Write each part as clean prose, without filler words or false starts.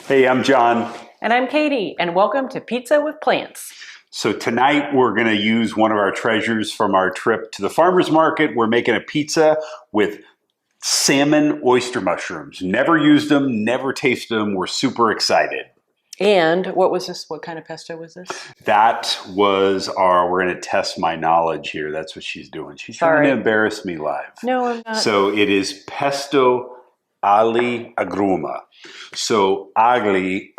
Hey, I'm John. And I'm Katie, and welcome to Pizza with Plants. So tonight we're going to use one of our treasures from our trip to the farmer's market. We're making a pizza with salmon oyster mushrooms. Never used them, never tasted them. We're super excited. And what was this? What kind of pesto was this? That was we're going to test my knowledge here. That's what she's doing. She's trying to embarrass me live. No, I'm not. So it is Pesto Agli Agruma. So Agli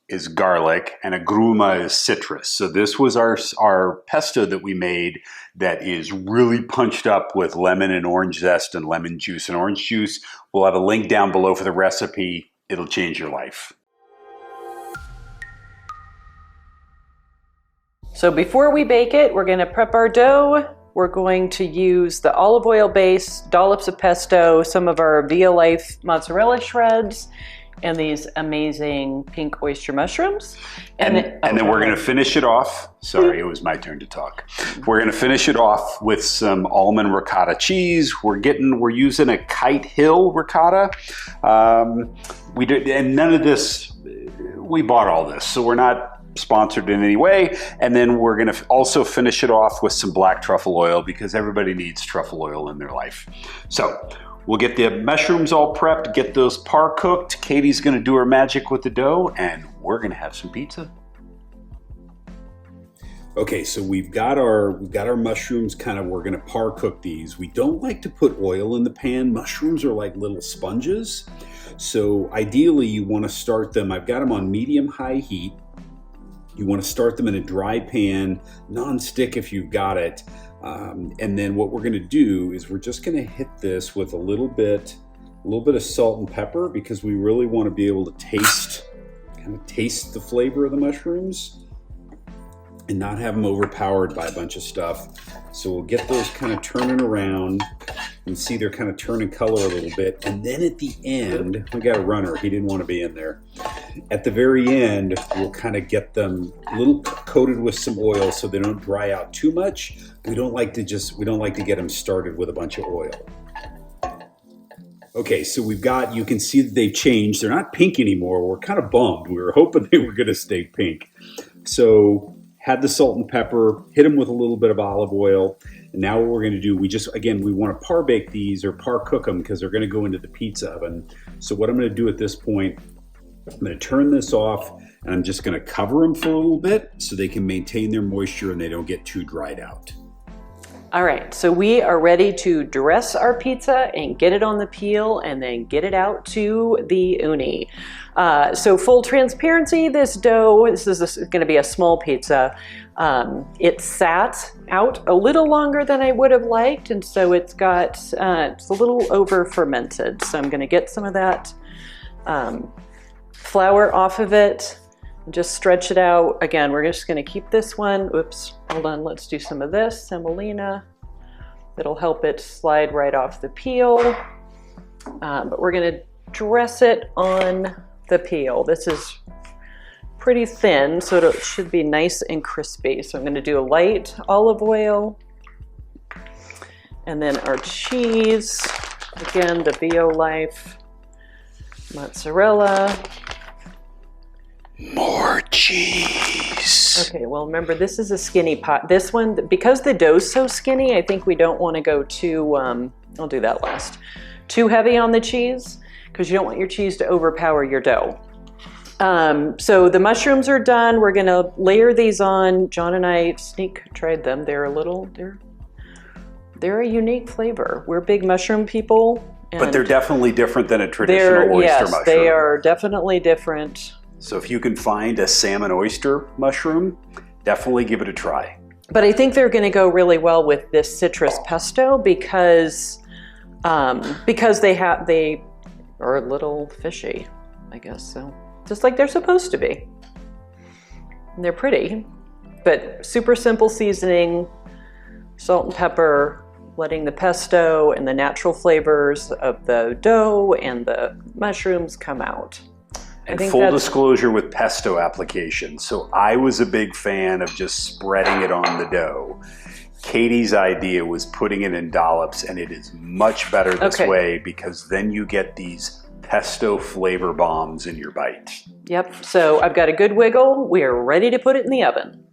is garlic and Agruma is citrus. So this was our pesto that we made that is really punched up with lemon and orange zest and lemon juice and orange juice. We'll have a link down below for the recipe. It'll change your life. So before we bake it, we're going to prep our dough. We're going to use the olive oil base, dollops of pesto, some of our Violife mozzarella shreds, and these amazing pink oyster mushrooms. And then we're going to finish it off. Sorry, it was my turn to talk. We're going to finish it off with some almond ricotta cheese. We're using a Kite Hill ricotta. And none of this, we bought all this, so we're not sponsored in any way. And then we're going to also finish it off with some black truffle oil because everybody needs truffle oil in their life. So we'll get the mushrooms all prepped, get those par cooked. Katie's going to do her magic with the dough, and we're going to have some pizza. Okay, so we've got our mushrooms we're going to par cook these. We don't like to put oil in the pan. Mushrooms are like little sponges. So ideally you want to start them, I've got them on medium-high heat. You want to start them in a dry pan, non-stick if you've got it. And then what we're going to do is we're just going to hit this with a little bit of salt and pepper because we really want to be able to taste the flavor of the mushrooms and not have them overpowered by a bunch of stuff. So we'll get those kind of turning around. You can see they're kind of turning color a little bit. And then at the end, we got a runner. He didn't want to be in there. At the very end, we'll kind of get them a little coated with some oil so they don't dry out too much. We don't like to get them started with a bunch of oil. Okay, so you can see that they've changed. They're not pink anymore. We're kind of bummed. We were hoping they were going to stay pink. So had the salt and pepper, hit them with a little bit of olive oil. And now what we're going to do, we want to par bake these or par cook them because they're going to go into the pizza oven. So what I'm going to do at this point, I'm going to turn this off and I'm just going to cover them for a little bit so they can maintain their moisture and they don't get too dried out. All right, so we are ready to dress our pizza and get it on the peel and then get it out to the uni. So full transparency, this is going to be a small pizza. It sat out a little longer than I would have liked, and so it's a little over fermented. So I'm going to get some of that flour off of it. Just stretch it out. Again, we're just going to keep this one. Oops, hold on. Let's do some of this Semolina. It'll help it slide right off the peel. But we're going to dress it on the peel. This is pretty thin, so it should be nice and crispy. So I'm going to do a light olive oil. And then our cheese. Again, the Violife mozzarella. More cheese. Okay, well remember this is a skinny pot. This one, because the dough's so skinny, I think we don't want to go too, I'll do that last, too heavy on the cheese because you don't want your cheese to overpower your dough. So the mushrooms are done. We're going to layer these on. John and I tried them. They're a unique flavor. We're big mushroom people. But they're definitely different than a traditional oyster mushroom. Yes, they are definitely different. So if you can find a salmon oyster mushroom, definitely give it a try. But I think they're going to go really well with this citrus pesto because they are a little fishy, I guess. So just like they're supposed to be. And they're pretty, but super simple seasoning, salt and pepper, letting the pesto and the natural flavors of the dough and the mushrooms come out. And full disclosure with pesto application. So I was a big fan of just spreading it on the dough. Katie's idea was putting it in dollops, and it is much better this way because then you get these pesto flavor bombs in your bite. Yep, so I've got a good wiggle. We are ready to put it in the oven.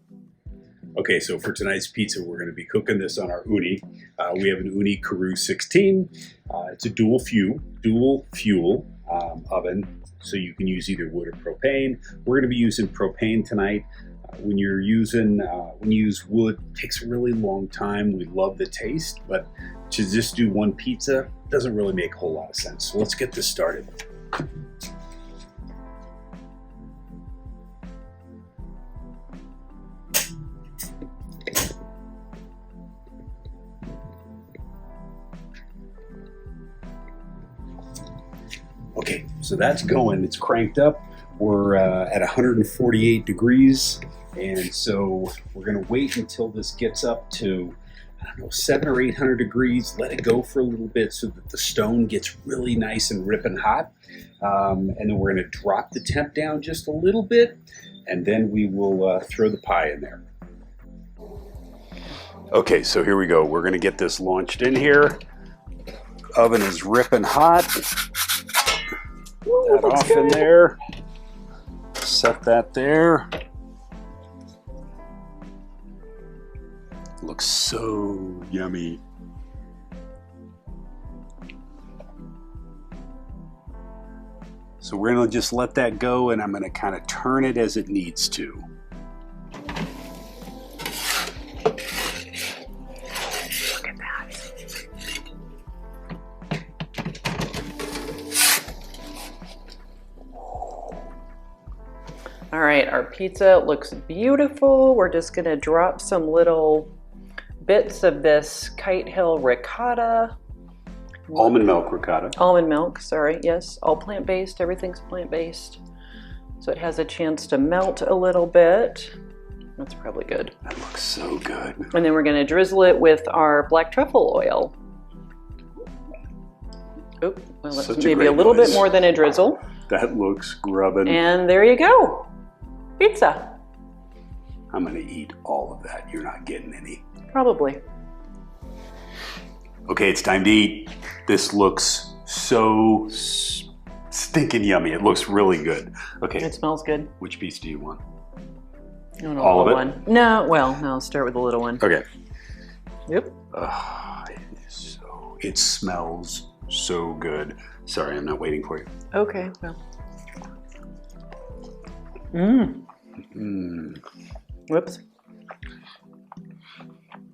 Okay, so for tonight's pizza, we're going to be cooking this on our Uni. We have an Uni Carew 16. It's a dual fuel oven, so you can use either wood or propane. We're going to be using propane tonight. When you use wood, it takes a really long time. We love the taste, but to just do one pizza doesn't really make a whole lot of sense. So let's get this started. Okay, so that's going. It's cranked up. We're at 148 degrees, and so we're going to wait until this gets up to, I don't know, 700 or 800 degrees. Let it go for a little bit so that the stone gets really nice and ripping hot. And then we're going to drop the temp down just a little bit, and then we will throw the pie in there. Okay, so here we go. We're going to get this launched in here. Oven is ripping hot. Ooh, That off good. In there. Set that there. Looks so yummy. So we're gonna just let that go, and I'm gonna kind of turn it as it needs to. Look at that. All right, our pizza looks beautiful. We're just gonna drop some little bits of this Kite Hill ricotta. Almond milk ricotta. Almond milk, sorry, yes. All plant-based, everything's plant-based. So it has a chance to melt a little bit. That's probably good. That looks so good. And then we're gonna drizzle it with our black truffle oil. Oop, well, that's maybe a little bit more than a drizzle. That looks grubbin'. And there you go, pizza. I'm gonna eat all of that. You're not getting any. Probably. Okay, it's time to eat. This looks so stinking yummy. It looks really good. Okay. It smells good. Which piece do you want? No, all of it? One. No, well, no, I'll start with the little one. Okay. Yep. It smells so good. Sorry, I'm not waiting for you. Okay, well. Whoops.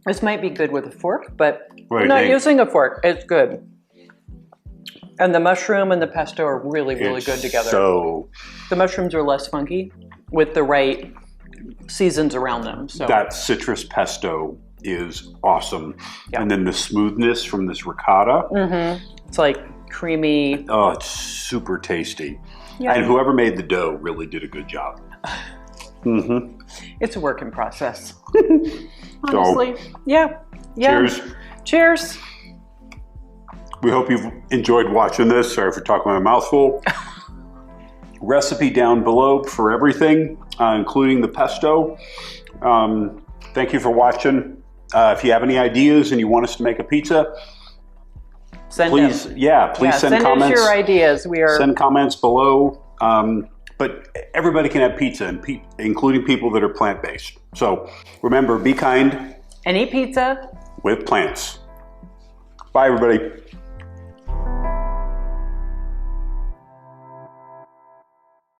This might be good with a fork, but I'm not using a fork. It's good. And the mushroom and the pesto are really, really good together. So the mushrooms are less funky with the right seasons around them. So that citrus pesto is awesome. Yeah. And then the smoothness from this ricotta. It's like creamy. Oh, it's super tasty. Yeah. And whoever made the dough really did a good job. It's a work in process. Honestly. Yeah. Cheers. Cheers. We hope you've enjoyed watching this. Sorry for talking my mouth full. Recipe down below for everything, including the pesto. Thank you for watching. If you have any ideas and you want us to make a pizza, please send comments. Send us your ideas. Send comments below. But everybody can have pizza, including people that are plant-based. So remember, be kind. And eat pizza. With plants. Bye, everybody.